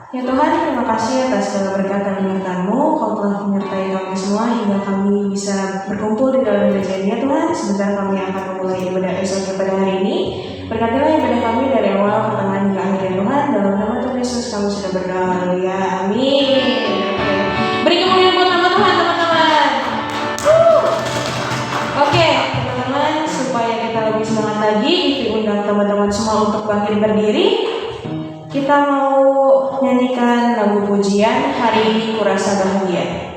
Ya Tuhan, terima kasih atas segala berkat dan penyertaan-Mu. Kau telah menyertai kami semua hingga kami bisa berkumpul di dalam gereja-Nya Tuhan. Sebentar kami akan memulai ibadah esok pada hari ini. Berkatilah ibadah kami dari awal, pertengahan hingga akhir ya Tuhan. Dalam nama Tuhan Yesus kami sudah berdoa. Haleluya. Amin. Beri kemuliaan buat nama Tuhan, teman-teman. Oke, teman-teman, supaya kita lebih semangat lagi, diundang teman-teman semua untuk bangkit berdiri. Kita mau nyanyikan lagu pujian Hari Ini Kurasa Bahagia.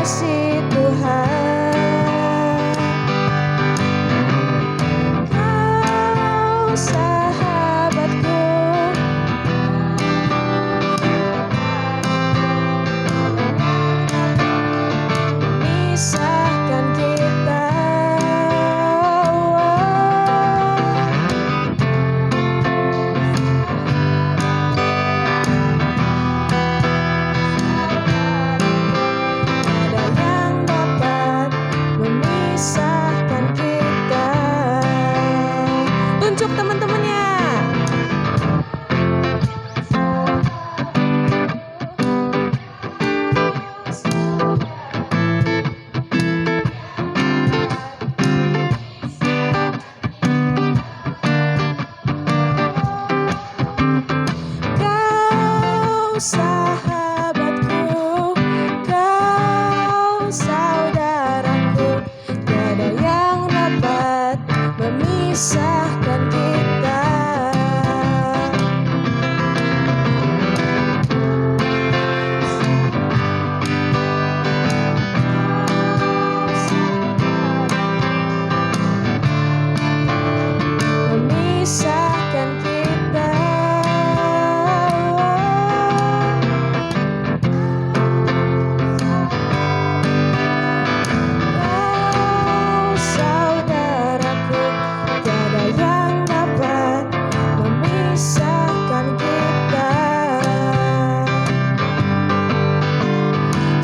kasih Tuhan. Kau sahabatku, memisahkan kita. Tunjuk teman-temannya. Kau sahabatku, kau saudaraku, tiada yang dapat memisahkan kita. Memisahkan kita. Kau saudaraku, tiada yang dapat memisahkan kita.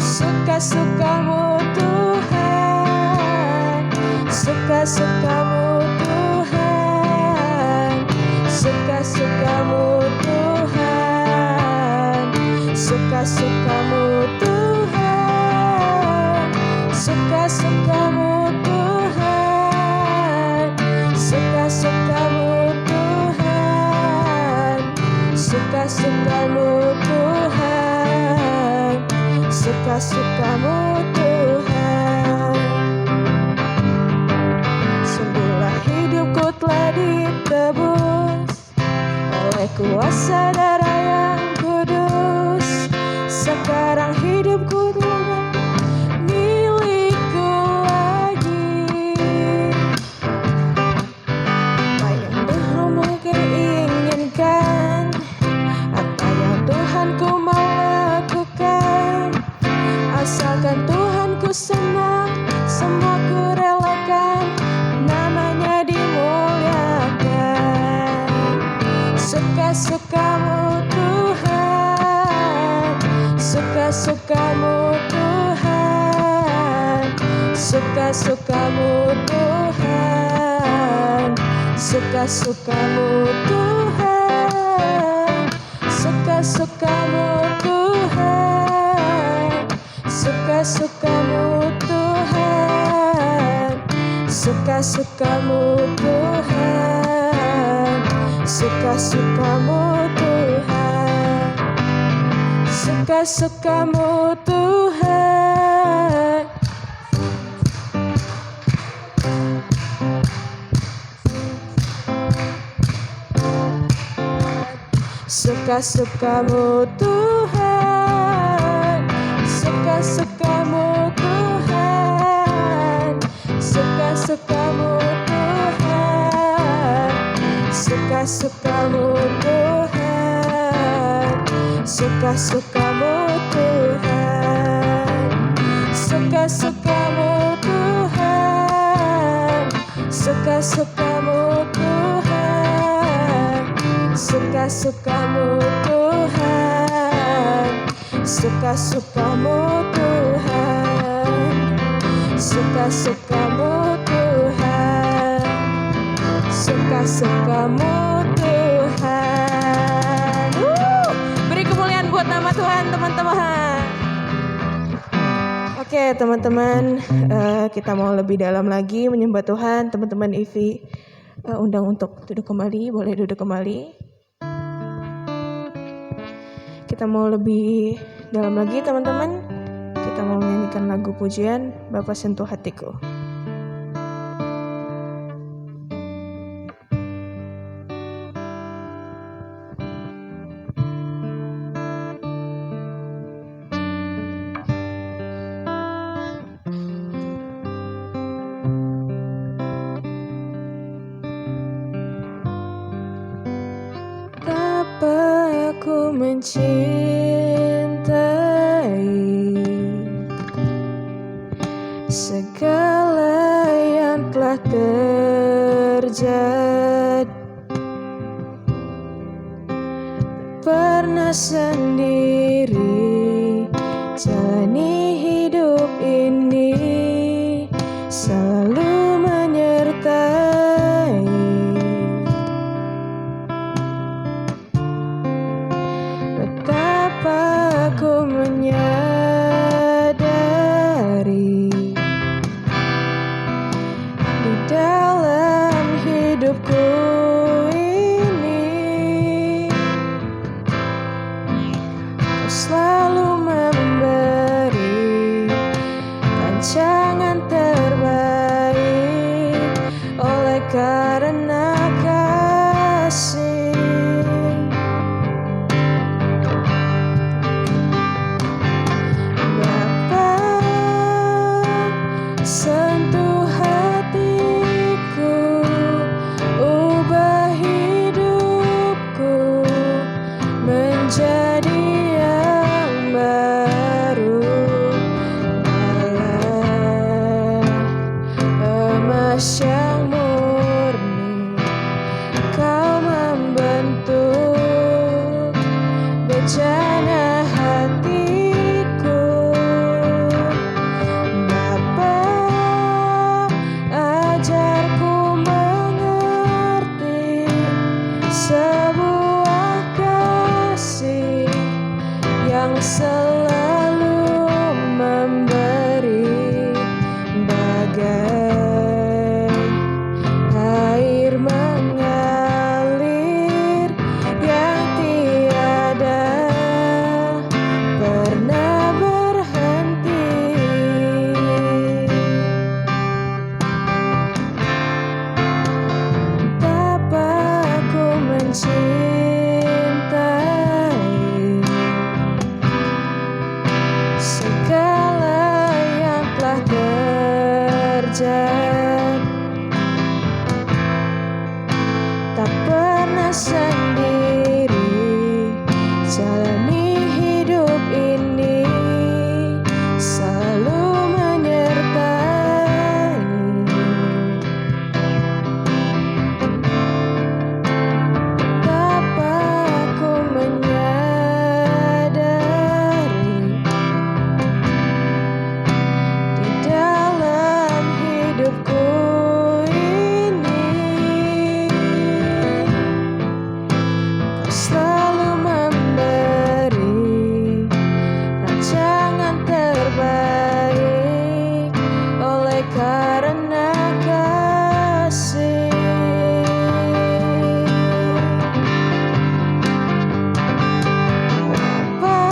Suka-sukamu Tuhan, suka-sukamu Tuhan, suka-sukamu Tuhan, suka-sukamu Tuhan, suka-sukamu Tuhan, suka-sukamu Tuhan, suka-sukamu Tuhan, suka-sukamu Tuhan. Sungguhlah hidupku telah ditebus oleh kuasa darah yang kudus. Sekarang hidupku bukan milikku lagi. Apa yang Tuhan mungkin inginkan, apa yang Tuhanku mau lakukan, asalkan Tuhanku senang, semua ku relakan, namanya dimuliakan. Suka-sukamu Tuhan, suka-sukamu Tuhan, suka-sukamu Tuhan, suka-sukamu Tuhan, suka-sukamu Tuhan, suka-sukamu Tuhan, suka-sukamu Tuhan, suka-sukamu Tuhan, suka-sukamu Tuhan. Suka-sukamu Tuhan, suka-sukamu Tuhan, suka-sukamu Tuhan, suka-sukamu Tuhan, suka-sukamu Tuhan, suka-sukamu Tuhan, suka-sukamu Tuhan, suka-sukamu Tuhan, suka-sukamu Tuhan, suka-sukamu Tuhan, suka-sukamu Tuhan. Beri kemuliaan buat nama Tuhan, teman-teman. Oke, teman-teman, kita mau lebih dalam lagi menyembah Tuhan. Teman-teman Ivi undang untuk duduk kembali, boleh duduk kembali. Kita mau lebih dalam lagi, teman-teman. Kita mau menyanyikan lagu pujian Bapa Sentuh Hatiku. mencintai segala yang telah terjadi. Pernah sendiri jalani hidup ini, selalu menyertai. Betapa aku menyadari di dalam hidupku ini, kau selalu memberi rancangan terbaik oleh karena kasih. Sentuh hatiku, ubah hidupku menjadi yang baru. Malah emas yang murni kau membentuk bejana hatiku. Ajarku mengerti sebuah kasih yang selalu memberi, bagai air mengalir yang tiada pernah berhenti. Mencintai segala yang telah terjadi, tak pernah sendiri jalani hidup ini, selalu menyertai. Selalu memberi rancangan terbaik oleh karena kasih. Apa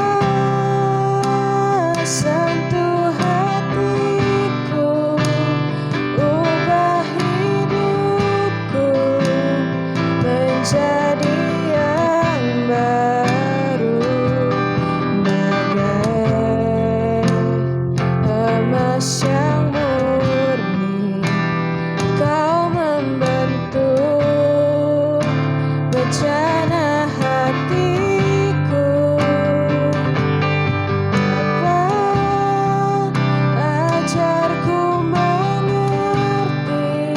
sentuh hatiku, ubah hidupku menjadi baru, bagai emas yang murni kau membentuk bejana hatiku. Dapat ajarku mengerti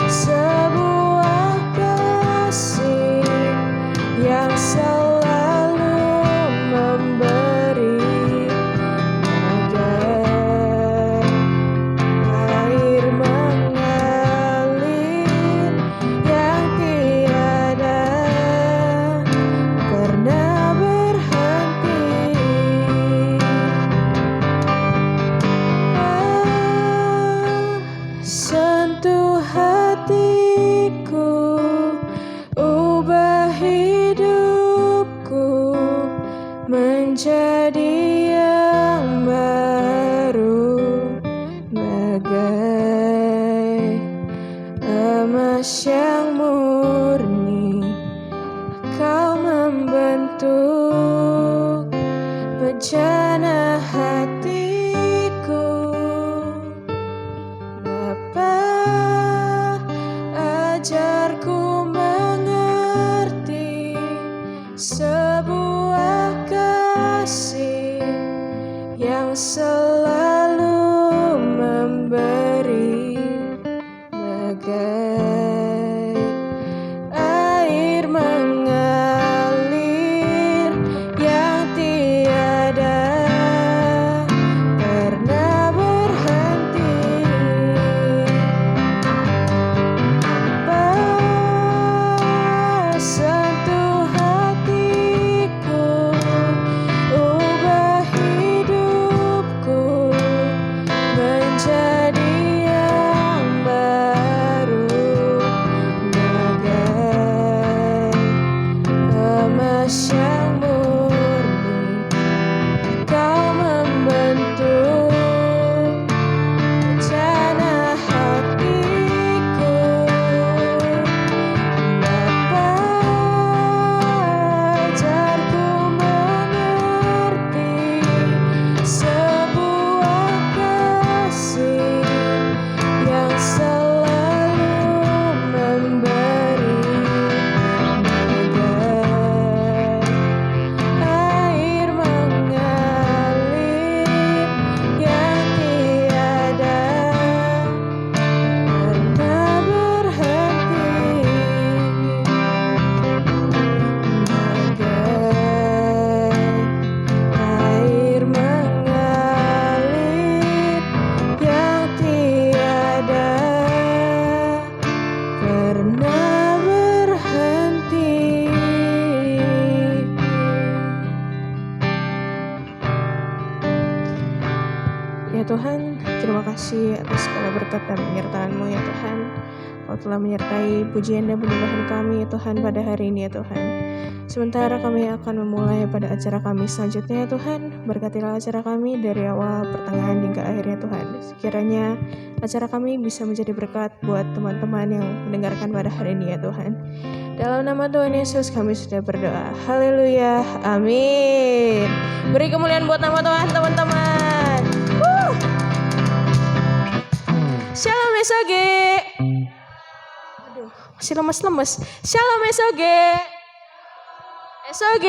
sebuah kasih yang selalu memberi, bagai Ya Tuhan, terima kasih atas segala berkat dan penyertaan-Mu ya Tuhan. Kau telah menyertai pujian dan penyembahan kami ya Tuhan pada hari ini ya Tuhan. Sementara kami akan memulai pada acara kami selanjutnya ya Tuhan. Berkatilah acara kami dari awal, pertengahan hingga akhirnya Tuhan. Sekiranya acara kami bisa menjadi berkat buat teman-teman yang mendengarkan pada hari ini ya Tuhan. Dalam nama Tuhan Yesus kami sudah berdoa. Haleluya. Amin. Beri kemuliaan buat nama Tuhan teman-teman. Shalom SOG. Aduh, masih lemes-lemes. Shalom SOG. SOG.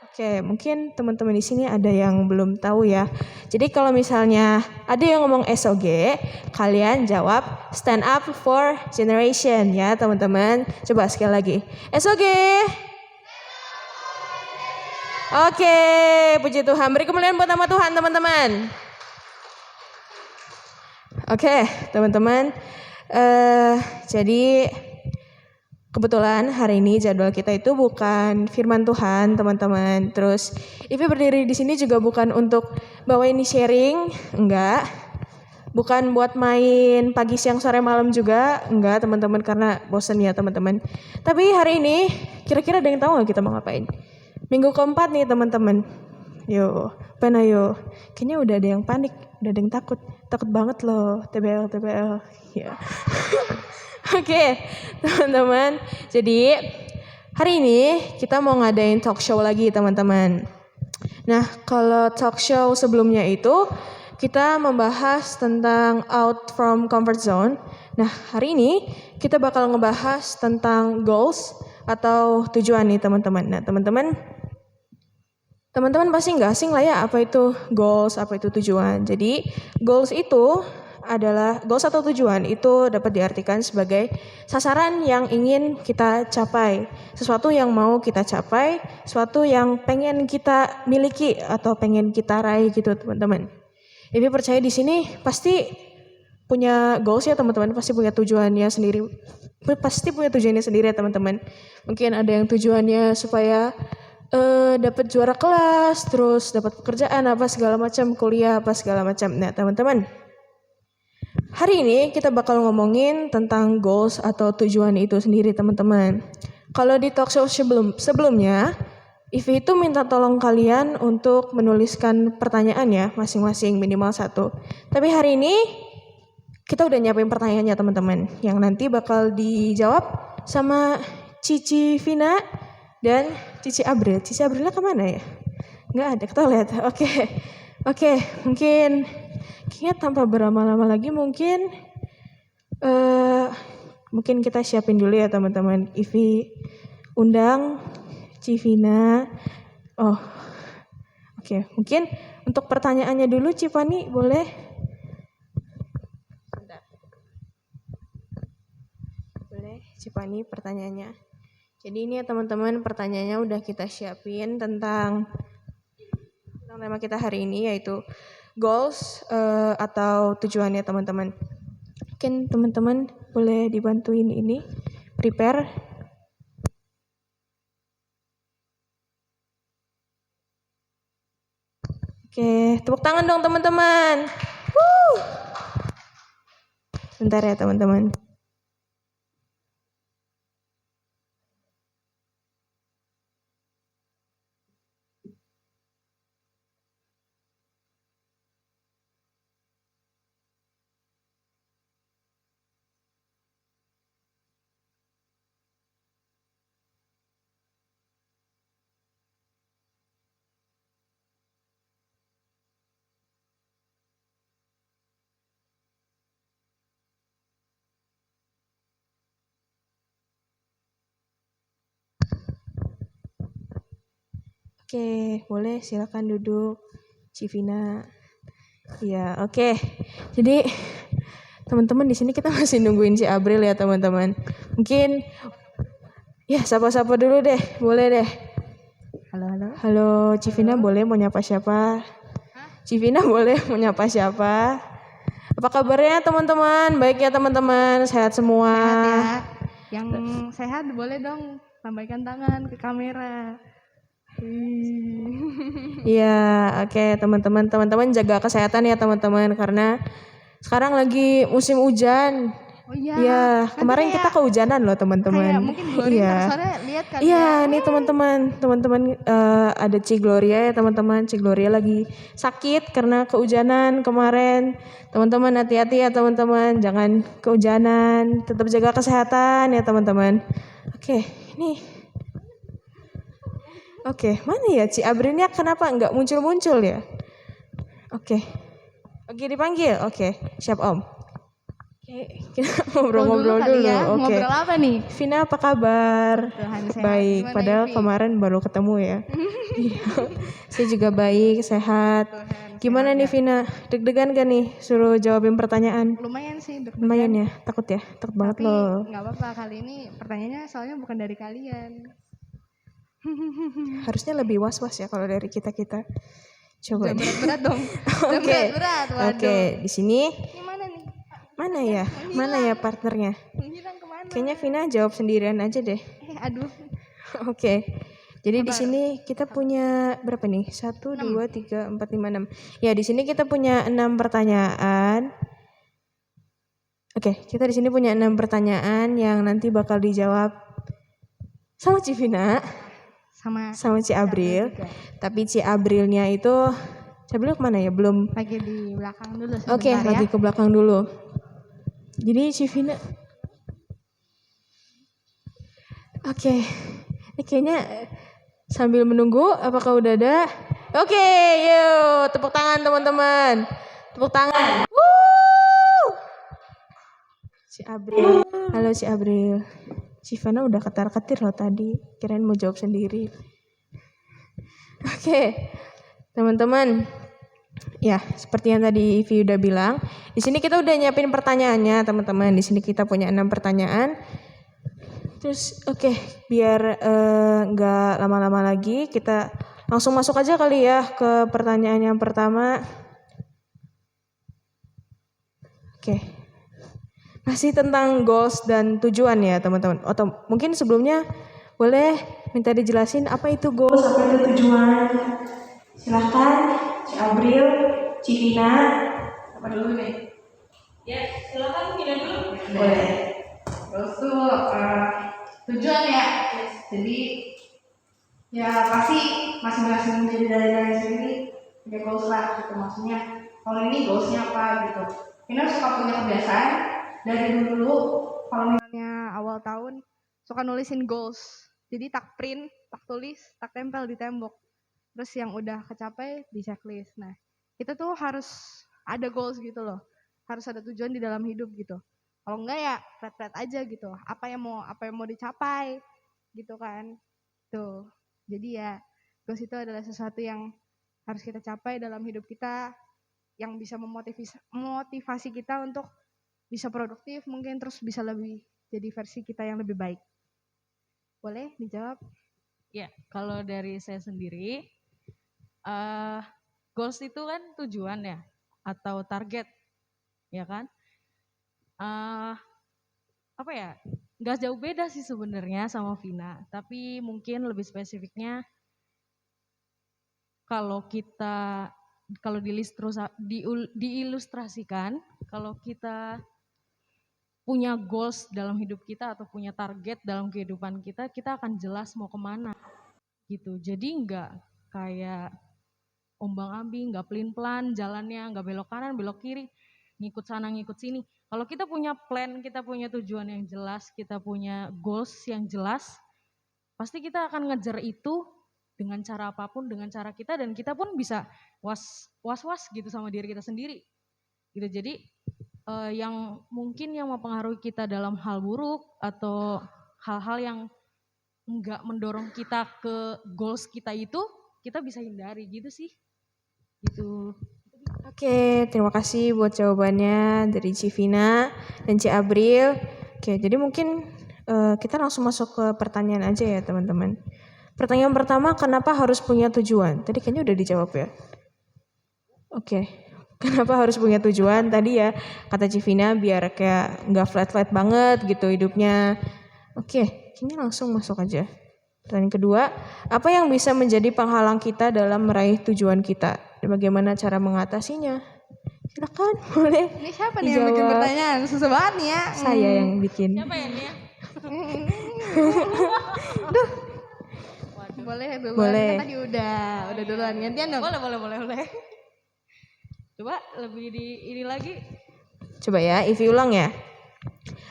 Oke, mungkin teman-teman di sini ada yang belum tahu ya. Jadi kalau misalnya ada yang ngomong SOG, kalian jawab stand up for generation ya teman-teman. Coba sekali lagi. SOG. Oke, puji Tuhan. Beri kemuliaan buat nama Tuhan teman-teman. Oke, teman-teman. Jadi kebetulan hari ini jadwal kita itu bukan firman Tuhan, teman-teman. Terus Ivi berdiri di sini juga bukan untuk bawa ini sharing, enggak. Bukan buat main pagi, siang, sore, malam juga, enggak, teman-teman, karena bosan ya, teman-teman. Tapi hari ini kira-kira ada yang tahu nggak kita mau ngapain? Minggu keempat nih, teman-teman. Yo, pena yo. Kayaknya udah ada yang panik, udah ada yang takut banget loh, TBL. Ya. Oke, teman-teman. Jadi hari ini kita mau ngadain talk show lagi, teman-teman. Nah, kalau talk show sebelumnya itu kita membahas tentang out from comfort zone. Nah, hari ini kita bakal ngebahas tentang goals atau tujuan nih, teman-teman. Nah, teman-teman pasti nggak asing lah ya apa itu goals, apa itu tujuan. Jadi goals atau tujuan itu dapat diartikan sebagai sasaran yang ingin kita capai, sesuatu yang mau kita capai, sesuatu yang pengen kita miliki atau pengen kita raih gitu, teman-teman. Ibu percaya di sini pasti punya goals ya, teman-teman, pasti punya tujuannya sendiri. Ya, teman-teman. Mungkin ada yang tujuannya supaya dapat juara kelas, terus dapat pekerjaan apa segala macam, kuliah apa segala macam. Nah, teman-teman, hari ini kita bakal ngomongin tentang goals atau tujuan itu sendiri, teman-teman. Kalau di talk show sebelumnya, Ivi itu minta tolong kalian untuk menuliskan pertanyaan ya, masing-masing minimal 1. Tapi hari ini kita udah nyiapin pertanyaannya, teman-teman, yang nanti bakal dijawab sama Cici Vina dan Cici April. Cici Aprilnya kemana ya? Nggak ada, kita lihat. Oke, mungkin kayaknya tanpa berlama-lama lagi mungkin kita siapin dulu ya, teman-teman. Ivi undang Civina. Oke, mungkin untuk pertanyaannya dulu Cipani boleh? Boleh Cipani pertanyaannya. Jadi ini ya, teman-teman, pertanyaannya udah kita siapin tentang tema kita hari ini, yaitu goals atau tujuannya, teman-teman. Mungkin teman-teman boleh dibantuin ini prepare. Oke, tepuk tangan dong, teman-teman. Bentar ya, teman-teman. Oke, boleh silakan duduk, Civina. Ya, oke. Jadi teman-teman di sini kita masih nungguin si April ya, teman-teman. Mungkin ya sapa-sapa dulu deh, boleh deh. Halo, Civina, boleh mau nyapa siapa? Civina boleh mau nyapa siapa? Apa kabarnya, teman-teman? Baik ya, teman-teman, sehat semua. Sehat ya. Yang sehat boleh dong lambaikan tangan ke kamera. Iya, oke teman-teman jaga kesehatan ya teman-teman karena sekarang lagi musim hujan. Oh iya. Iya, Nanti kemarin kita kehujanan loh kayak teman-teman. mungkin Glory Iya. ntar sore lihat kali Iya, ya. nih teman-teman ada Ci Gloria ya teman-teman. Ci Gloria lagi sakit karena kehujanan kemarin. Teman-teman hati-hati ya teman-teman, jangan kehujanan. Tetap jaga kesehatan ya teman-teman. Oke, ini. Oke, mana ya Ci Abrinnya kenapa nggak muncul-muncul ya? Oke. Oke dipanggil. Oke, siap Om. Oke, kita ngobrol-ngobrol dulu. Ya. Oke. Ngobrol apa nih? Vina apa kabar? Tuhan sehat. Baik, Gimana, padahal Ivi? kemarin baru ketemu ya. Iya. Saya juga baik, sehat. Tuhan Gimana sehat nih ya. Vina? Deg-degan gak nih suruh jawabin pertanyaan? Lumayan sih deg-degan. Lumayan ya, takut ya? Takut banget Tapi loh. nggak apa-apa, kali ini pertanyaannya soalnya bukan dari kalian. Harusnya lebih was-was ya kalau dari kita-kita. Coba Jangan deh. berat-berat dong. Jangan Oke. berat-berat. Waduh. Oke, di sini Ini mana nih? mana ya? Mana ya partnernya? Menghilang kemana? Kayaknya Vina jawab sendirian aja deh. Aduh. Oke. Jadi di Sabar. sini kita punya berapa nih? 1 2 3 4 5 6. Ya, di sini kita punya 6 pertanyaan. Oke, kita di sini punya 6 pertanyaan yang nanti bakal dijawab sama Civina, sama Ci Abril. Tapi Ci Abrilnya itu Ci Abril kemana ya? Belum. Lagi di belakang dulu sebentar. Oke, lagi ke belakang dulu. Jadi Civina. Oke. Ini kayaknya sambil menunggu, apakah udah ada? Oke, yuk tepuk tangan teman-teman. Tepuk tangan. Woo! Si Abril. Halo si Abril. Civana udah ketar-ketir loh tadi. Kirain mau jawab sendiri. Oke, teman-teman. Ya, seperti yang tadi Ivi udah bilang. Di sini kita udah nyiapin pertanyaannya, teman-teman. Di sini kita punya 6 pertanyaan. Terus oke, biar nggak lama-lama lagi kita langsung masuk aja kali ya ke pertanyaan yang pertama. Oke, masih tentang goals dan tujuan ya teman-teman. Atau mungkin sebelumnya boleh minta dijelasin apa itu goals, apa itu tujuan. Silahkan, Ci Abril, Civina, apa dulu nih? Ya, silahkan Civina dulu. Boleh. Terus tuh tujuan ya. Jadi ya pasti masing-masing jadi dari sendiri punya goals lah gitu, maksudnya kalau ini goalsnya apa gitu. Ini suka punya kebiasaan dari dulu kalau misalnya awal tahun suka nulisin goals. Jadi tak print, tak tulis, tak tempel di tembok. Terus yang udah kecapai di checklist. Nah, kita tuh harus ada goals gitu loh. Harus ada tujuan di dalam hidup gitu. Kalau enggak ya flat-flat aja gitu. Apa yang mau dicapai gitu kan. Tuh. Jadi ya goals itu adalah sesuatu yang harus kita capai dalam hidup kita, yang bisa memotivasi kita untuk bisa produktif mungkin, terus bisa lebih jadi versi kita yang lebih baik. Boleh dijawab? Ya, kalau dari saya sendiri, goals itu kan tujuan ya, atau target, ya kan? Apa ya? Nggak jauh beda sih sebenarnya sama Vina, tapi mungkin lebih spesifiknya kalau diilustrasikan, kalau kita punya goals dalam hidup kita atau punya target dalam kehidupan kita, kita akan jelas mau kemana gitu. Jadi nggak kayak ombang-ambing, nggak pelin-pelan jalannya, nggak belok kanan, belok kiri, ngikut sana, ngikut sini. Kalau kita punya plan, kita punya tujuan yang jelas, kita punya goals yang jelas, pasti kita akan ngejar itu dengan cara apapun, dengan cara kita, dan kita pun bisa was-was gitu sama diri kita sendiri. Gitu. Jadi yang mungkin yang mempengaruhi kita dalam hal buruk atau hal-hal yang enggak mendorong kita ke goals kita itu, kita bisa hindari gitu sih. Gitu. Oke, terima kasih buat jawabannya dari Civina dan Ci Abril. Oke, jadi mungkin kita langsung masuk ke pertanyaan aja ya teman-teman. Pertanyaan pertama, kenapa harus punya tujuan? Tadi kayaknya udah dijawab ya. Oke, kenapa harus punya tujuan? Tadi ya kata Civina biar kayak nggak flat-flat banget gitu hidupnya. Oke, kayaknya langsung masuk aja. Pertanyaan kedua, apa yang bisa menjadi penghalang kita dalam meraih tujuan kita? Dan bagaimana cara mengatasinya? Silakan, boleh Ini siapa nih yang bikin dijawab. pertanyaan? Susah banget nih ya. Saya yang bikin. Siapa ya ini ya? Boleh duluan. Boleh. Kan tadi udah duluan. Gantian dong. Boleh. Coba lebih ini lagi. Coba ya, Ivi ulang ya.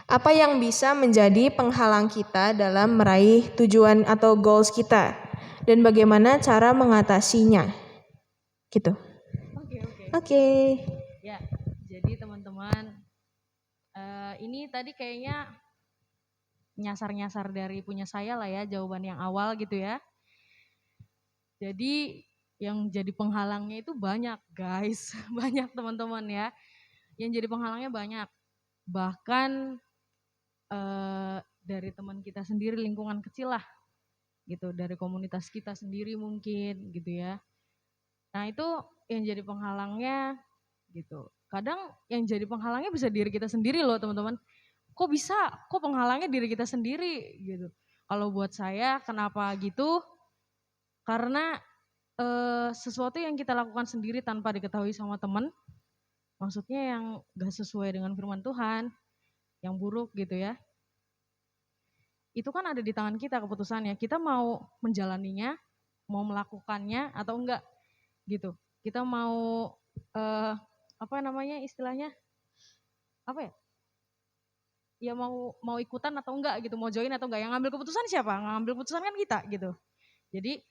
Apa yang bisa menjadi penghalang kita dalam meraih tujuan atau goals kita? Dan bagaimana cara mengatasinya? Gitu. Oke. Ya, jadi teman-teman, ini tadi kayaknya nyasar-nyasar dari punya saya lah ya, jawaban yang awal gitu ya. Jadi yang jadi penghalangnya itu banyak guys, banyak teman-teman ya. Yang jadi penghalangnya banyak. Bahkan dari teman kita sendiri, lingkungan kecil lah gitu, dari komunitas kita sendiri mungkin gitu ya. Nah itu yang jadi penghalangnya gitu. Kadang yang jadi penghalangnya bisa diri kita sendiri loh teman-teman. Kok bisa? Kok penghalangnya diri kita sendiri gitu. Kalau buat saya kenapa gitu? Karena sesuatu yang kita lakukan sendiri tanpa diketahui sama teman, maksudnya yang gak sesuai dengan firman Tuhan, yang buruk gitu ya. Itu kan ada di tangan kita keputusannya. Kita mau menjalaninya, mau melakukannya atau enggak gitu. Kita mau apa namanya istilahnya? Apa ya? Ya mau ikutan atau enggak gitu, mau join atau enggak. Yang ngambil keputusan siapa? Ngambil keputusan kan kita gitu. Jadi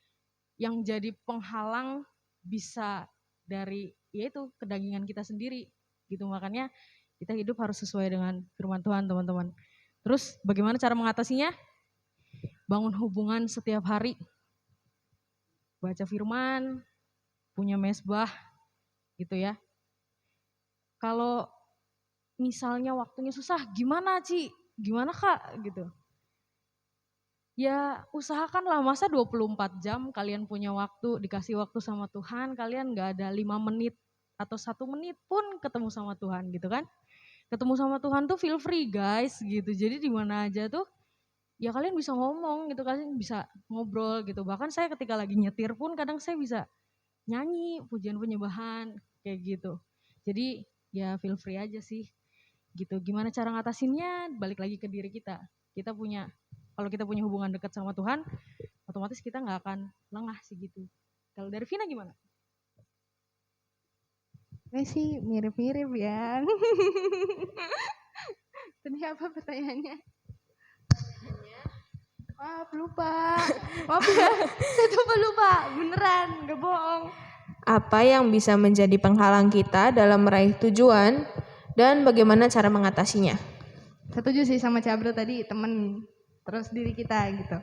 yang jadi penghalang bisa dari yaitu kedagingan kita sendiri gitu. Makanya kita hidup harus sesuai dengan firman Tuhan teman-teman. Terus bagaimana cara mengatasinya? Bangun hubungan setiap hari. Baca firman, punya mesbah gitu ya. Kalau misalnya waktunya susah, gimana Ci? Gimana Kak? Gitu. Ya usahakanlah, masa 24 jam kalian punya waktu, dikasih waktu sama Tuhan, kalian gak ada 5 menit atau 1 menit pun ketemu sama Tuhan gitu kan. Ketemu sama Tuhan tuh feel free guys gitu, jadi di mana aja tuh ya kalian bisa ngomong gitu, kalian bisa ngobrol gitu. Bahkan saya ketika lagi nyetir pun kadang saya bisa nyanyi pujian penyembahan kayak gitu. Jadi ya feel free aja sih gitu. Gimana cara ngatasinnya? Balik lagi ke diri kita. Kalau kita punya hubungan dekat sama Tuhan, otomatis kita nggak akan lengah sih gitu. Kalau dari Vina gimana? Ini sih mirip-mirip ya. Tadi apa pertanyaannya? Maaf lupa. Maaf ya, saya coba lupa. Beneran, gak bohong. Apa yang bisa menjadi penghalang kita dalam meraih tujuan dan bagaimana cara mengatasinya? Setuju sih sama Cabro tadi, temen terus diri kita gitu.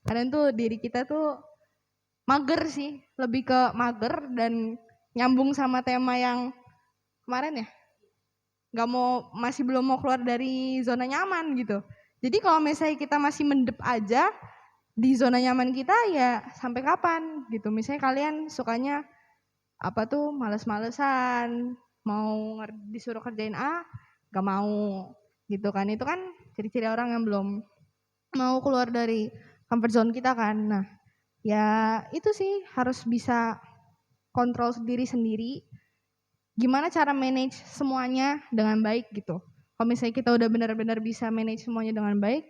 Kadang tuh diri kita tuh mager sih, lebih ke mager dan nyambung sama tema yang kemarin ya. Masih belum mau keluar dari zona nyaman gitu. Jadi kalau misalnya kita masih mendep aja di zona nyaman kita ya sampai kapan gitu. Misalnya kalian sukanya apa tuh males-malesan, mau disuruh kerjain A, gak mau gitu kan. Itu kan ciri-ciri orang yang belum mau keluar dari comfort zone kita kan. Nah ya itu sih harus bisa kontrol diri sendiri. Gimana cara manage semuanya dengan baik gitu. Kalau misalnya kita udah benar-benar bisa manage semuanya dengan baik,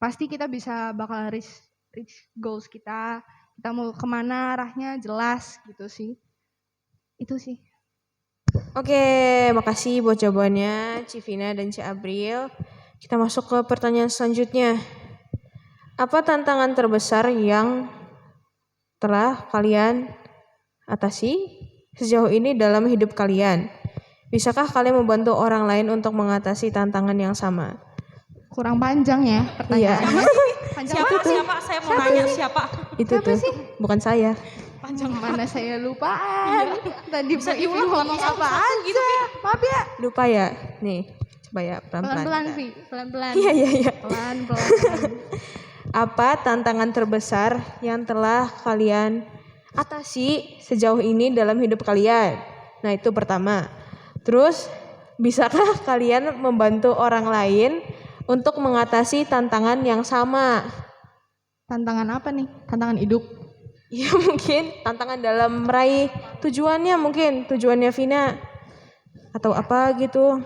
pasti kita bisa bakal reach goals kita. Kita mau kemana arahnya jelas gitu sih. Itu sih. Oke, makasih buat jawabannya Civina dan Ci April. Kita masuk ke pertanyaan selanjutnya. Apa tantangan terbesar yang telah kalian atasi sejauh ini dalam hidup kalian? Bisakah kalian membantu orang lain untuk mengatasi tantangan yang sama? Kurang panjang ya pertanyaannya. Siapa? Saya mau nanya siapa? Itu tuh, bukan saya. Panjang mana saya lupaan. Tadi Bisa Bu Ivi diulang ngomong apa aja. Maaf ya. Lupa ya? Nih, coba ya pelan-pelan. Pelan-pelan Vi, pelan-pelan. Iya. Pelan-pelan. Apa tantangan terbesar yang telah kalian atasi sejauh ini dalam hidup kalian? Nah, itu pertama. Terus, bisakah kalian membantu orang lain untuk mengatasi tantangan yang sama? Tantangan apa nih? Tantangan hidup. Ya mungkin tantangan dalam meraih tujuannya, mungkin tujuannya Vina atau apa gitu.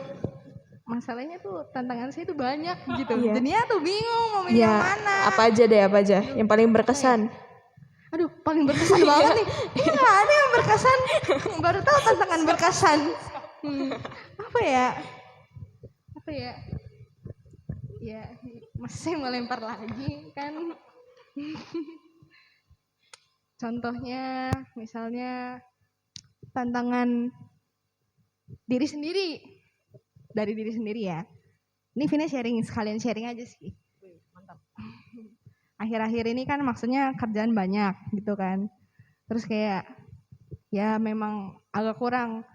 Masalahnya tuh tantangan saya tuh banyak gitu. Iya. Jadinya tuh bingung mau milih yang Ya, mana. apa aja deh, apa aja yang paling berkesan. Aduh, paling berkesan banget nih. Ini nggak ada yang berkesan. Baru tahu tantangan berkesan. Apa ya? Apa ya? Ya, masih melempar lagi kan. Contohnya, misalnya tantangan diri sendiri. Dari diri sendiri ya. Ini Vina sekalian sharing aja sih. Mantap. Akhir-akhir ini kan maksudnya kerjaan banyak gitu kan. Terus kayak ya memang agak kurang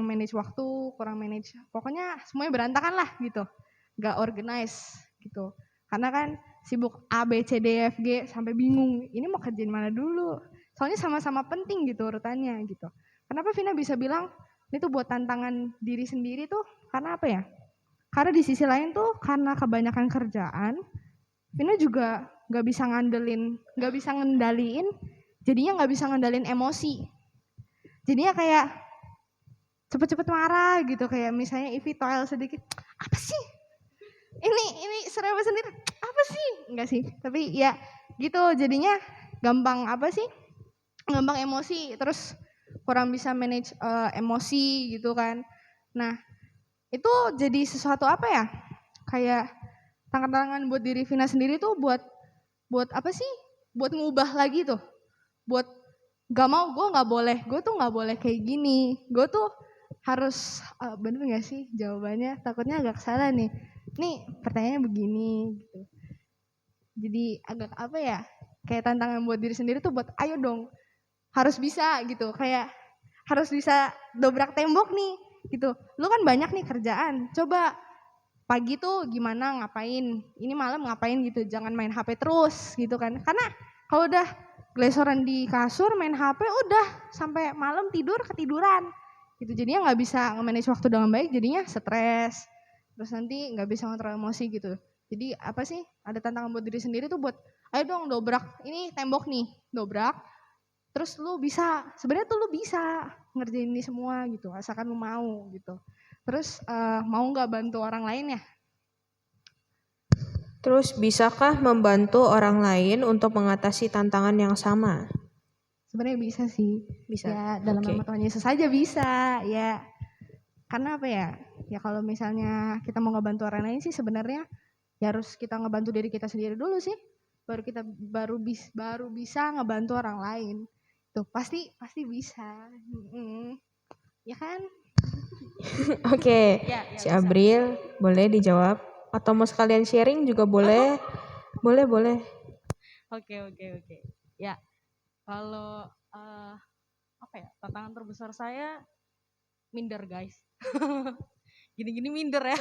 manage waktu, kurang manage, pokoknya semuanya berantakan lah gitu, gak organize gitu. Karena kan sibuk A, B, C, D, F, G sampai bingung, ini mau kerjain mana dulu. Soalnya sama-sama penting gitu urutannya gitu. Kenapa Vina bisa bilang ini tuh buat tantangan diri sendiri tuh karena apa ya? Karena di sisi lain tuh karena kebanyakan kerjaan, Vina juga gak bisa ngendaliin, jadinya gak bisa ngendaliin emosi. Jadinya kayak cepet-cepet marah gitu, kayak misalnya Ivi toel sedikit, apa sih? Ini serba sendiri, apa sih? Enggak sih, tapi ya gitu jadinya gampang apa sih? Gampang emosi, terus kurang bisa manage emosi gitu kan. Nah, itu jadi sesuatu apa ya? Kayak tantangan buat diri Vina sendiri tuh buat apa sih? Buat ngubah lagi tuh. Buat gak mau, gue tuh gak boleh kayak gini. Gue tuh harus, bener gak sih jawabannya? Takutnya agak salah nih. Nih pertanyaannya begini gitu. Jadi agak apa ya? Kayak tantangan buat diri sendiri tuh buat ayo dong. Harus bisa gitu. Kayak harus bisa dobrak tembok nih gitu. Lu kan banyak nih kerjaan. Coba pagi tuh gimana ngapain, ini malam ngapain gitu, jangan main HP terus gitu kan. Karena kalau udah gelesoran di kasur main HP udah sampai malam ketiduran gitu. Jadinya nggak bisa nge-manage waktu dengan baik, jadinya stres. Terus nanti nggak bisa ngontrol emosi gitu. Jadi apa sih, ada tantangan buat diri sendiri tuh buat ayo dong dobrak, ini tembok nih, dobrak. Terus lu bisa, sebenarnya tuh lu bisa ngerjain ini semua gitu, asalkan lu mau gitu. Terus mau nggak bantu orang lain ya? Terus bisakah membantu orang lain untuk mengatasi tantangan yang sama? Sebenarnya bisa sih. Bisa. Ya dalam Oke. nama Tuhan Yesus saja bisa ya. Karena apa ya? Ya kalau misalnya kita mau ngebantu orang lain sih sebenarnya ya harus kita ngebantu diri kita sendiri dulu sih. Baru kita baru bisa ngebantu orang lain. Tuh pasti bisa. Ya kan? Oke, Ya, si bisa. Abril boleh dijawab atau mau sekalian sharing juga boleh. Boleh. Oke. Ya, kalau apa ya, tantangan terbesar saya minder guys. Gini-gini minder ya.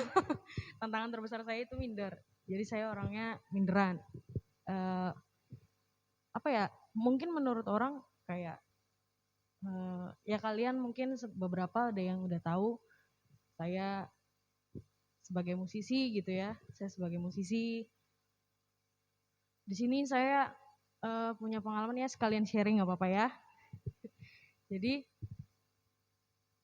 Tantangan terbesar saya itu minder. Jadi saya orangnya minderan. Apa ya, mungkin menurut orang kayak ya kalian mungkin beberapa ada yang udah tahu saya sebagai musisi gitu ya. Saya sebagai musisi di sini saya punya pengalaman ya, sekalian sharing nggak apa-apa ya. Jadi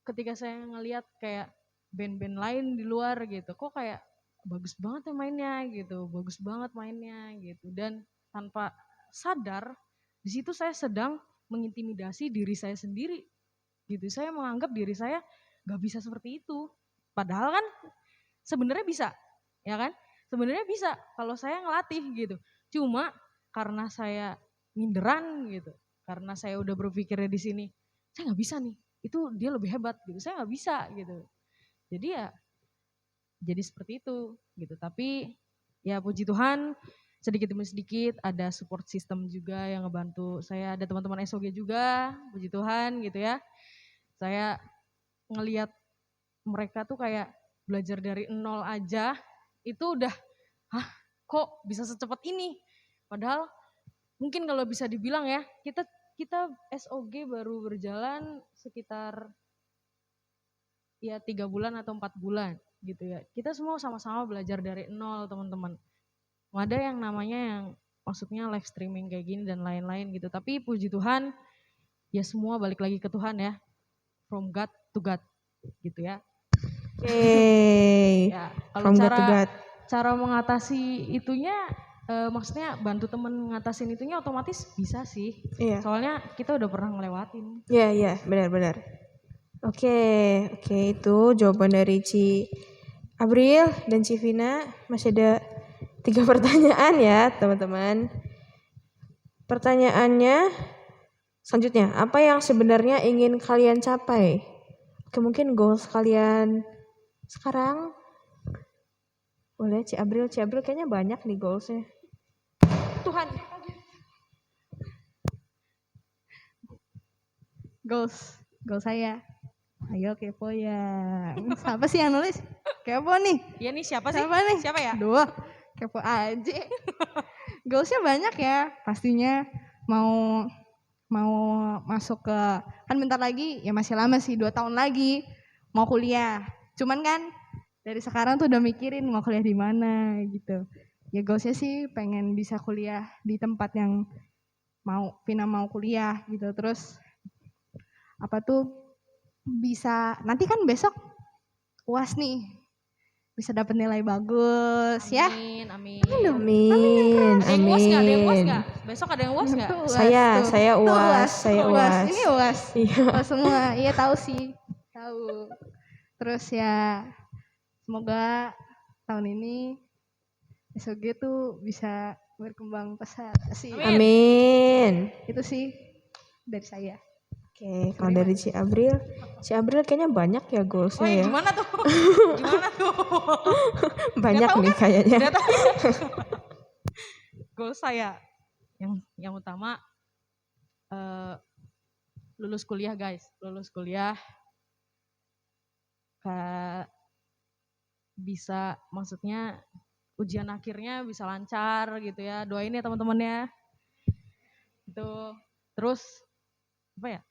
ketika saya ngelihat kayak band-band lain di luar gitu, kok kayak bagus banget ya mainnya gitu, bagus banget mainnya gitu, dan tanpa sadar di situ saya sedang mengintimidasi diri saya sendiri gitu. Saya menganggap diri saya nggak bisa seperti itu, padahal kan sebenarnya bisa, ya kan? Sebenarnya bisa kalau saya ngelatih gitu. Cuma karena saya minderan gitu, karena saya udah berpikirnya di sini, saya nggak bisa nih, itu dia lebih hebat gitu, saya nggak bisa gitu. Jadi ya jadi seperti itu gitu. Tapi ya puji Tuhan sedikit demi sedikit ada support system juga yang ngebantu saya, ada teman-teman SOG juga, puji Tuhan gitu ya. Saya ngelihat mereka tuh kayak belajar dari nol aja itu udah, hah kok bisa secepat ini? Padahal mungkin kalau bisa dibilang ya, kita SOG baru berjalan sekitar ya 3 bulan atau 4 bulan gitu ya. Kita semua sama-sama belajar dari nol teman-teman. Ada yang namanya yang maksudnya live streaming kayak gini dan lain-lain gitu. Tapi puji Tuhan, ya semua balik lagi ke Tuhan ya. From God to God gitu ya. Oke. Ya, kalau From God to God. cara mengatasi itunya, maksudnya bantu temen ngatasin itunya otomatis bisa sih. Iya. Soalnya kita udah pernah ngelewatin. Iya, benar. Oke, itu jawaban dari Ci April dan Ci Vina. Masih ada 3 pertanyaan ya teman-teman. Pertanyaannya selanjutnya, apa yang sebenarnya ingin kalian capai? Oke, mungkin goals kalian sekarang. Boleh Ci April kayaknya banyak nih goalsnya. Tuhan. Goals saya. Ayo kepo ya. Siapa sih yang nulis? Kepo nih. Iya nih siapa sih? Siapa nih? Siapa ya? Aduh, kepo aja. Goalsnya banyak ya. Pastinya mau masuk ke, kan bentar lagi ya, masih lama sih, 2 tahun lagi mau kuliah. Cuman kan dari sekarang tuh udah mikirin mau kuliah di mana gitu. Ya goalsnya sih pengen bisa kuliah di tempat yang Vina mau kuliah gitu. Terus apa tuh, bisa nanti kan besok UAS nih, bisa dapat nilai bagus. Amin, ya. Amin. Amin. Ada yang UAS nggak? Ada yang UAS nggak? Besok ada yang UAS nggak? Saya UAS. Ini UAS. Iya. Oh, semua, iya tahu sih, tahu. Terus ya semoga tahun ini SOG tuh bisa berkembang pesat sih. Amin. Itu sih dari saya. Oke, kalau dari Ci April kayaknya banyak ya goalsnya ya. Gimana tuh? Banyak nih kayaknya. Goal saya yang utama lulus kuliah guys, bisa, maksudnya ujian akhirnya bisa lancar gitu ya. Doain ya teman-teman ya. Itu terus apa ya?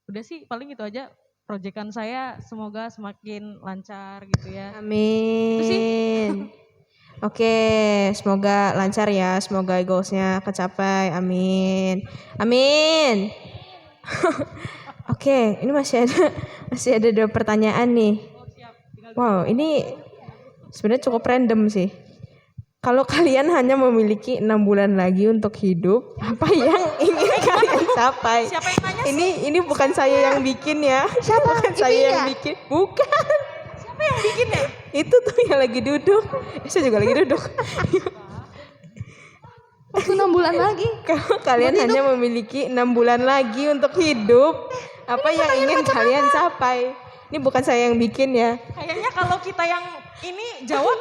Udah sih paling itu aja. Proyekan saya semoga semakin lancar gitu ya. Amin. Oke, semoga lancar ya. Semoga goalsnya kecapai. Amin. Oke, ini masih ada 2 pertanyaan nih. Wow, ini sebenarnya cukup random sih. Kalau kalian hanya memiliki 6 bulan lagi untuk hidup, apa yang ingin kalian capai? Siapa yang nanya sih? Ini bukan saya yang bikin ya. Bukan saya yang bikin. Bukan. Siapa yang bikin ya? Itu tuh yang lagi duduk. Saya juga lagi duduk. Waktu 6 bulan lagi. Kalau kalian hanya memiliki 6 bulan lagi untuk hidup, apa yang ingin kalian capai? Ini bukan saya yang bikin ya. Kayaknya kalau kita yang ini jawab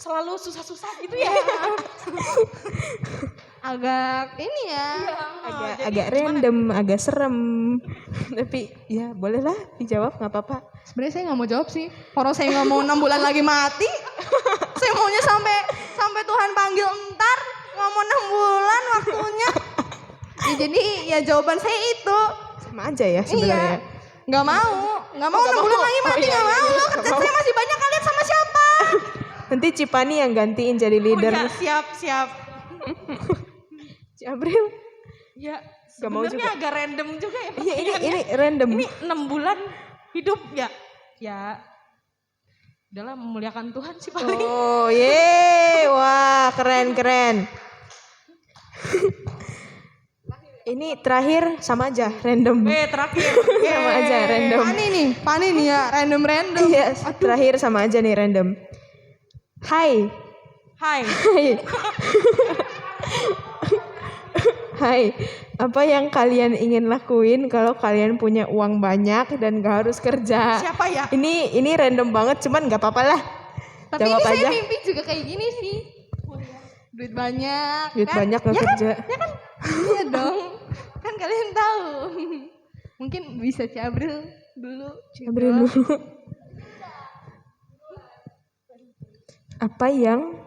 selalu susah-susah gitu ya. Agak ini ya. Agak random, agak serem. Tapi ya bolehlah dijawab, nggak apa-apa. Sebenarnya saya nggak mau jawab sih. Orang saya nggak mau 6 bulan lagi mati. Saya maunya sampai Tuhan panggil entar. Nggak mau 6 bulan waktunya. Ya, jadi ya jawaban saya itu. Sama aja ya sebenarnya. Iya. Nggak mau 6 bulan lagi mati, nggak mau. Kerjaan saya masih banyak, kalian sama siapa? Nanti Cipani yang gantiin jadi leader. Oh ya, siap. Ci April. Ya, Gak mau sebenarnya juga. agak random juga ya. Iya, ini random. Ini 6 bulan hidup ya. Ya. Udahlah, memuliakan Tuhan sih paling. Oh, wah, keren. Ini terakhir sama aja, random. Terakhir. Sama aja, random. Pani nih ya, random. Iya, terakhir sama aja nih, random. Hai. Hai, apa yang kalian ingin lakuin kalau kalian punya uang banyak dan gak harus kerja? Siapa ya? Ini random banget, cuman gak apa-apa lah. Tapi jawab ini aja. saya mimpi juga kayak gini sih. Duit banyak. Duit kan? banyak gak kerja. Ya kan? Iya dong. Kan kalian tahu. Mungkin bisa Ci April dulu. Apa yang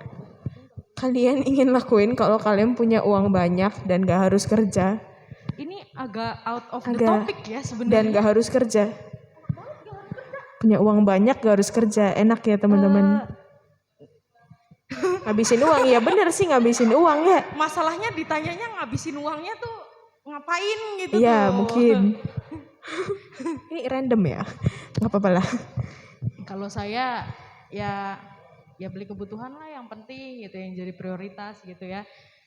kalian ingin lakuin kalau kalian punya uang banyak dan gak harus kerja? Ini agak out of the topic ya sebenarnya. Dan gak harus kerja. Punya uang banyak gak harus kerja, enak ya teman-teman. Ngabisin uang, iya bener sih ngabisin uang ya. Masalahnya ditanyanya ngabisin uangnya tuh ngapain gitu Iya tuh. mungkin. Ini random ya, nggak apa-apa lah. Kalau saya ya beli kebutuhan lah yang penting gitu, yang jadi prioritas gitu ya.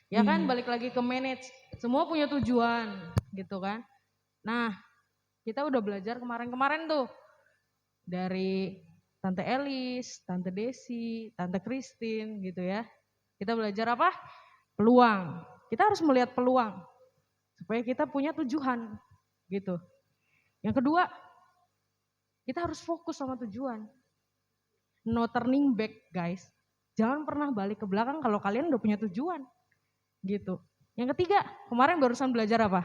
Ya kan balik lagi ke manage. Semua punya tujuan gitu kan. Nah, kita udah belajar kemarin-kemarin tuh dari Tante Elis, Tante Desi, Tante Christine gitu ya. Kita belajar apa? Peluang. Kita harus melihat peluang supaya kita punya tujuan gitu. Yang kedua, kita harus fokus sama tujuan. No turning back guys. Jangan pernah balik ke belakang kalau kalian udah punya tujuan. Gitu. Yang ketiga, kemarin barusan belajar apa?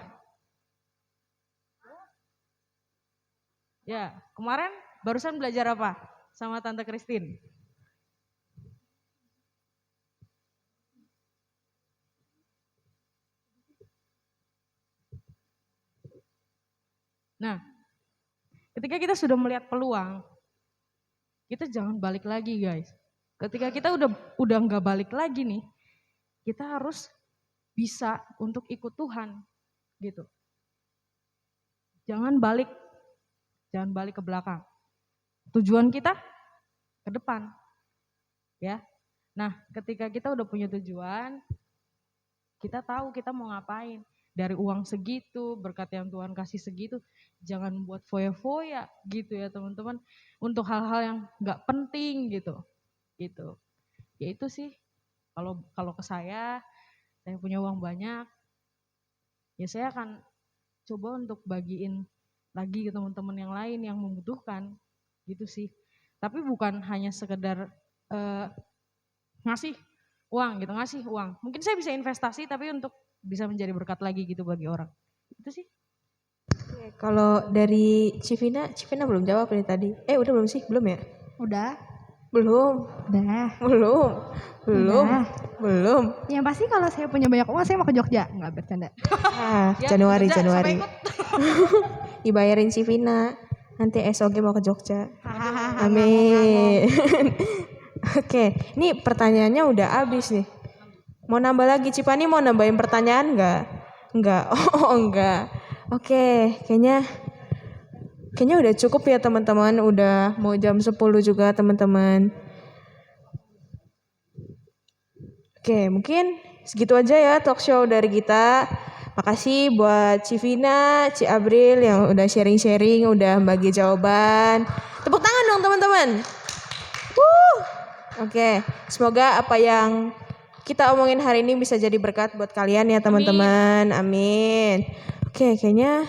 Ya, kemarin barusan belajar apa sama Tante Christine? Nah, ketika kita sudah melihat peluang, kita jangan balik lagi guys. Ketika kita udah nggak balik lagi nih, kita harus bisa untuk ikut Tuhan gitu. Jangan balik ke belakang. Tujuan kita ke depan. Ya. Nah, ketika kita udah punya tujuan, kita tahu kita mau ngapain. Dari uang segitu, berkat yang Tuhan kasih segitu, jangan buat foya-foya gitu ya teman-teman. Untuk hal-hal yang gak penting gitu. Gitu. Ya itu sih, kalau ke saya punya uang banyak, ya saya akan coba untuk bagiin lagi ke teman-teman yang lain yang membutuhkan. Gitu sih. Tapi bukan hanya sekedar ngasih uang gitu, ngasih uang. Mungkin saya bisa investasi tapi untuk bisa menjadi berkat lagi gitu bagi orang. Itu sih. Kalau dari Civina belum jawab dari tadi. Udah belum sih? Belum ya? Udah. Belum. Yang pasti kalau saya punya banyak uang saya mau ke Jogja, nggak bercanda. Ya, Januari. Dibayarin Civina. Nanti SOG mau ke Jogja. Amin. Oke, ini pertanyaannya udah habis nih. Mau nambah lagi, Cipani mau nambahin pertanyaan enggak? Enggak. Oh, enggak. Oke, kayaknya udah cukup ya teman-teman. Udah mau jam 10 juga teman-teman. Oke, mungkin segitu aja ya talk show dari kita. Makasih buat Civina, Ci April yang udah sharing-sharing, udah bagi jawaban. Tepuk tangan dong teman-teman. Oke, semoga apa yang kita omongin hari ini bisa jadi berkat buat kalian ya teman-teman. Amin. Oke, kayaknya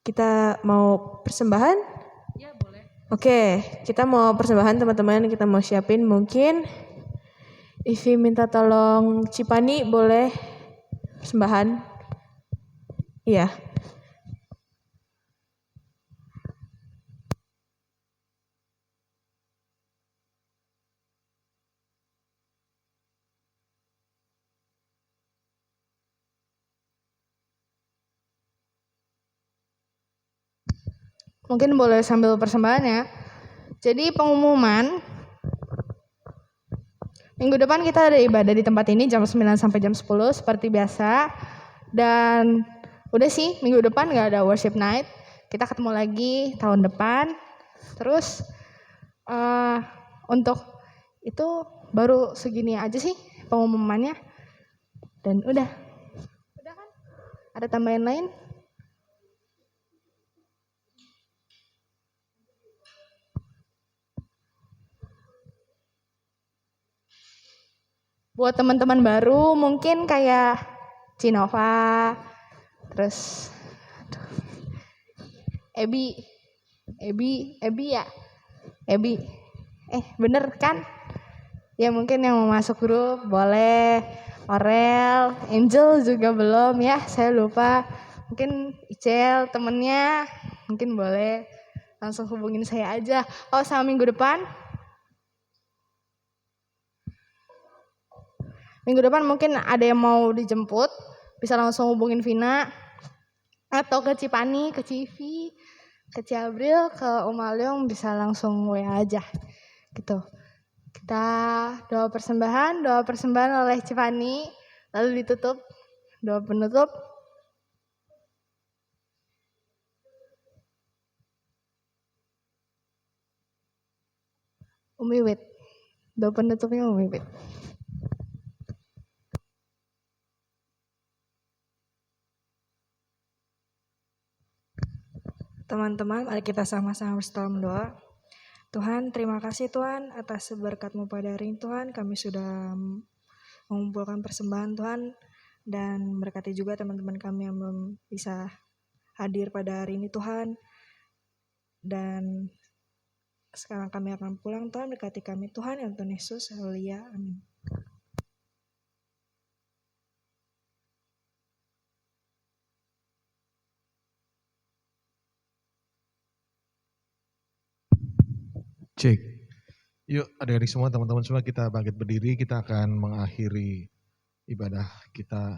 kita mau persembahan. Ya boleh. Oke, kita mau persembahan teman-teman. Kita mau siapin mungkin. Ivi minta tolong Cipani boleh persembahan. Iya. Mungkin boleh sambil persembahan ya. Jadi pengumuman, minggu depan kita ada ibadah di tempat ini jam 9 sampai jam 10 seperti biasa. Dan udah sih, minggu depan gak ada worship night. Kita ketemu lagi tahun depan. Terus untuk itu baru segini aja sih pengumumannya. Dan udah kan? Ada tambahan lain? Buat teman-teman baru mungkin kayak Cinova, terus Ebi ya, Ebi, bener kan? Ya mungkin yang mau masuk grup boleh, Orel, Angel juga belum ya, saya lupa. Mungkin Icel temennya, mungkin boleh langsung hubungin saya aja. Oh sama minggu depan mungkin ada yang mau dijemput, bisa langsung hubungin Vina atau ke Cipani, ke Civi, ke Ciabril, ke Om Alyong bisa langsung WA aja gitu. Kita doa persembahan oleh Cipani, lalu ditutup, doa penutup. Umi Wit, doa penutupnya Umi Wit. Teman-teman, mari kita sama-sama berdoa. Tuhan, terima kasih Tuhan atas berkat-Mu pada hari ini Tuhan. Kami sudah mengumpulkan persembahan Tuhan, dan berkati juga teman-teman kami yang belum bisa hadir pada hari ini Tuhan. Dan sekarang kami akan pulang Tuhan, berkati kami Tuhan, ya Tuhan Yesus, haleluya, amin. Cek. Yuk adik-adik semua, teman-teman semua, kita bangkit berdiri, kita akan mengakhiri ibadah kita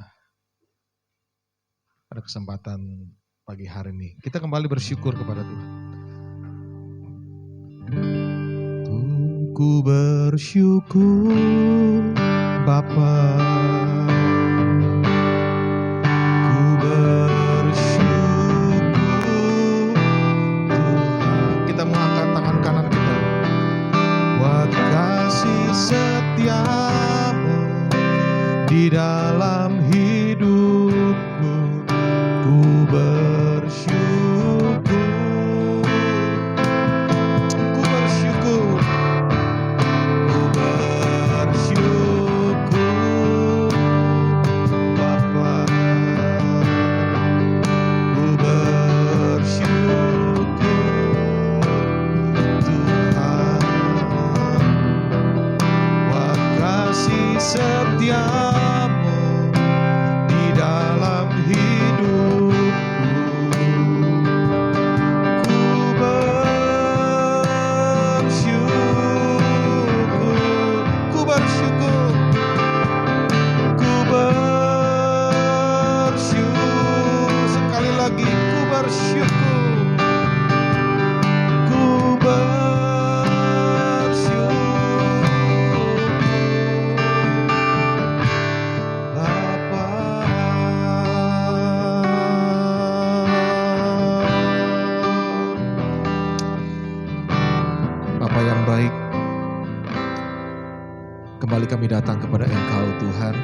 pada kesempatan pagi hari ini. Kita kembali bersyukur kepada Tuhan. Ku bersyukur Bapa, ku bersyukur Tuhan. Kita mengangkat tangan kanan kita. Buat kasih setiamu di dalam hidupku, ku bersyukur, ku bersyukur, ku bersyukur Bapa, ku bersyukur Tuhan. Buat kasih setiamu di dalam hidupku, ku bersyukur, ku bersyukur, ku bersyukur, sekali lagi ku bersyukur, ku Bapa. Bapa yang baik, kembali kami datang kepada Engkau Tuhan.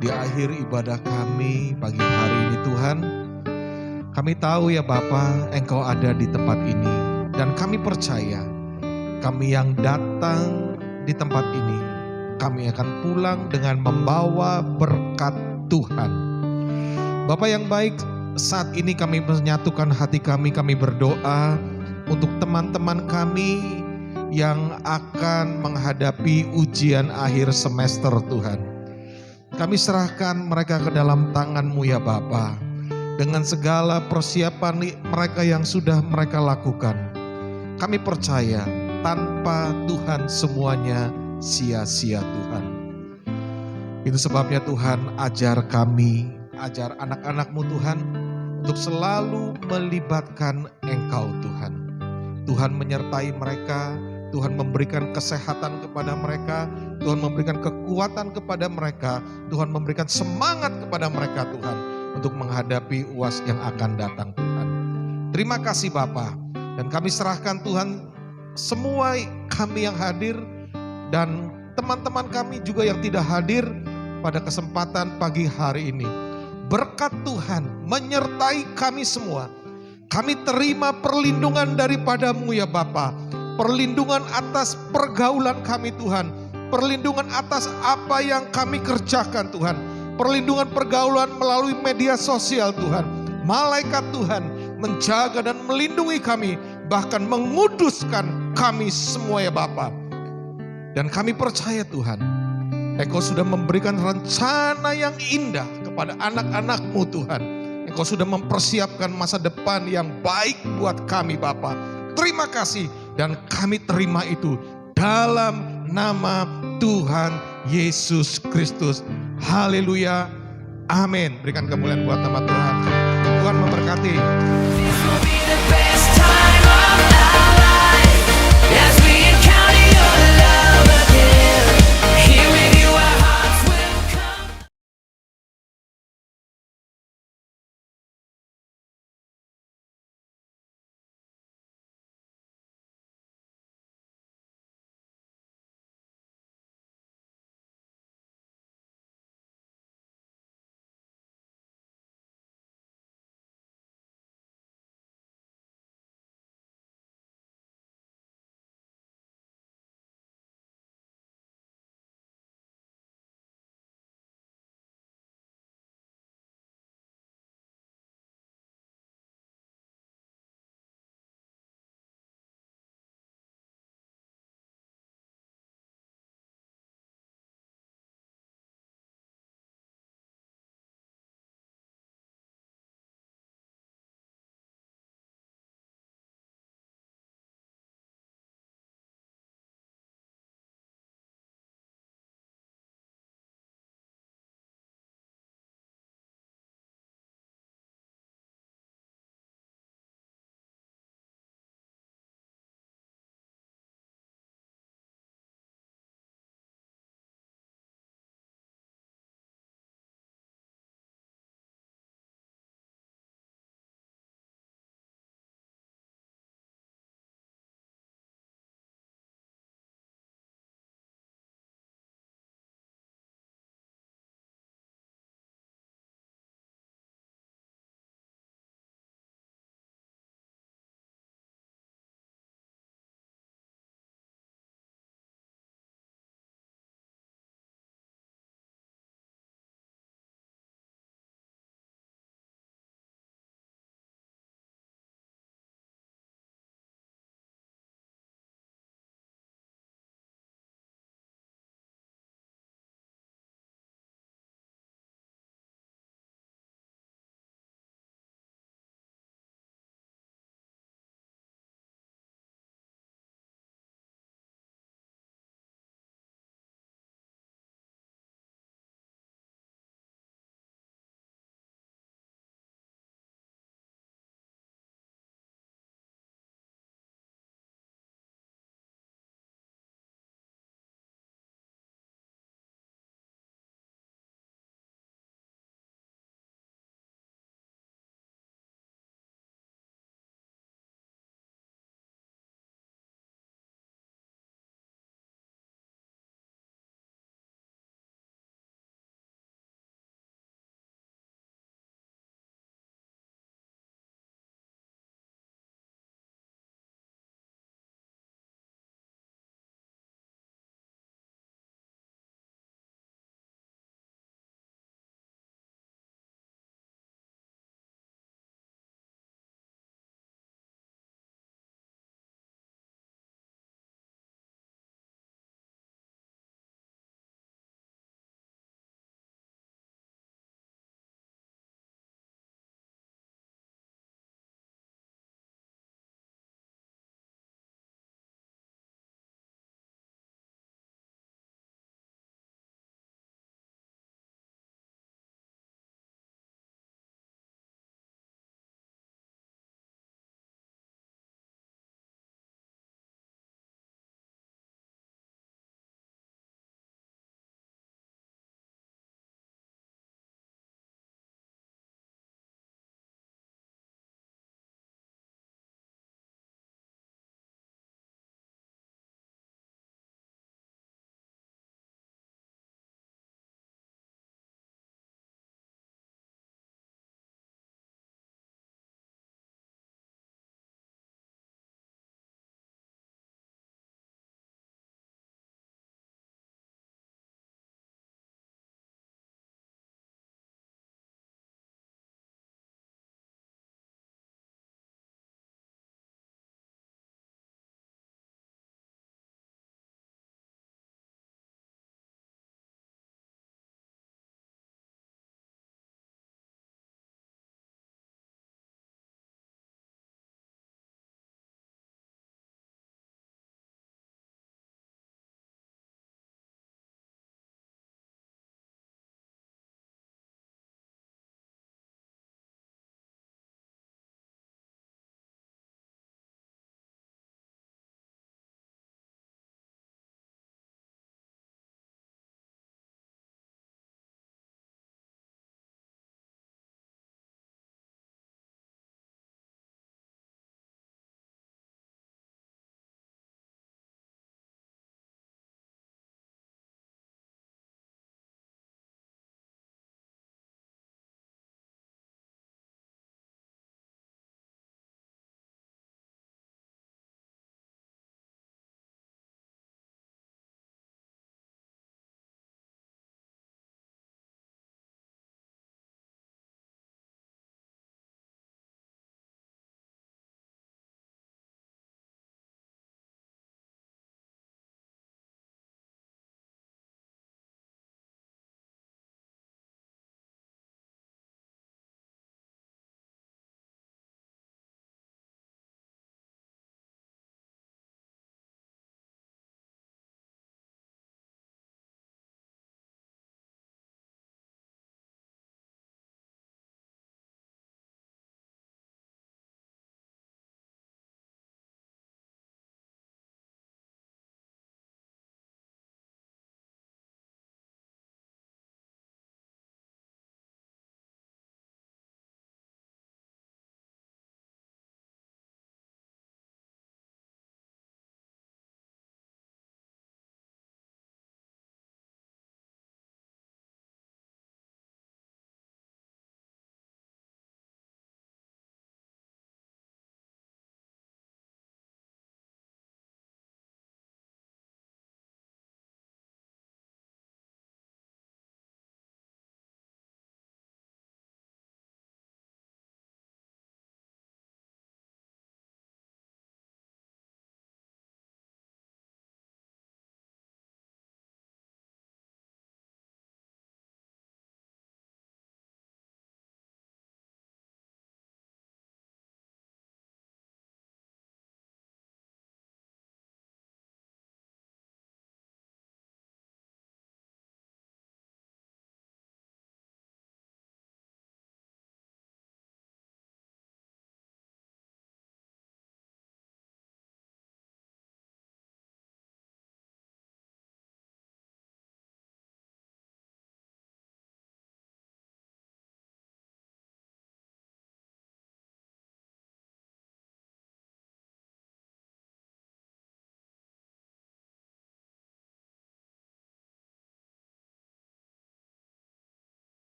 Di akhir ibadah kami pagi hari ini Tuhan, kami tahu ya Bapa, Engkau ada di tempat ini. Dan kami percaya, kami yang datang di tempat ini, kami akan pulang dengan membawa berkat Tuhan. Bapa yang baik, saat ini kami menyatukan hati kami berdoa untuk teman-teman kami yang akan menghadapi ujian akhir semester Tuhan. Kami serahkan mereka ke dalam tangan-Mu ya Bapa, dengan segala persiapan mereka yang sudah mereka lakukan. Kami percaya tanpa Tuhan semuanya sia-sia Tuhan. Itu sebabnya Tuhan, ajar kami, ajar anak-anak-Mu Tuhan, untuk selalu melibatkan Engkau Tuhan. Tuhan menyertai mereka, Tuhan memberikan kesehatan kepada mereka, Tuhan memberikan kekuatan kepada mereka, Tuhan memberikan semangat kepada mereka Tuhan, untuk menghadapi UAS yang akan datang Tuhan. Terima kasih Bapa, dan kami serahkan Tuhan semua kami yang hadir, dan teman-teman kami juga yang tidak hadir pada kesempatan pagi hari ini. Berkat Tuhan menyertai kami semua. Kami terima perlindungan daripada-Mu ya Bapa. Perlindungan atas pergaulan kami Tuhan. Perlindungan atas apa yang kami kerjakan Tuhan. Perlindungan pergaulan melalui media sosial Tuhan. Malaikat Tuhan menjaga dan melindungi kami. Bahkan menguduskan kami semua ya Bapa. Dan kami percaya Tuhan, Engkau sudah memberikan rencana yang indah kepada anak-anak-Mu Tuhan. Engkau sudah mempersiapkan masa depan yang baik buat kami Bapa. Terima kasih, dan kami terima itu dalam nama Tuhan Yesus Kristus. Haleluya, amin. Berikan kemuliaan buat nama Tuhan. Tuhan memberkati.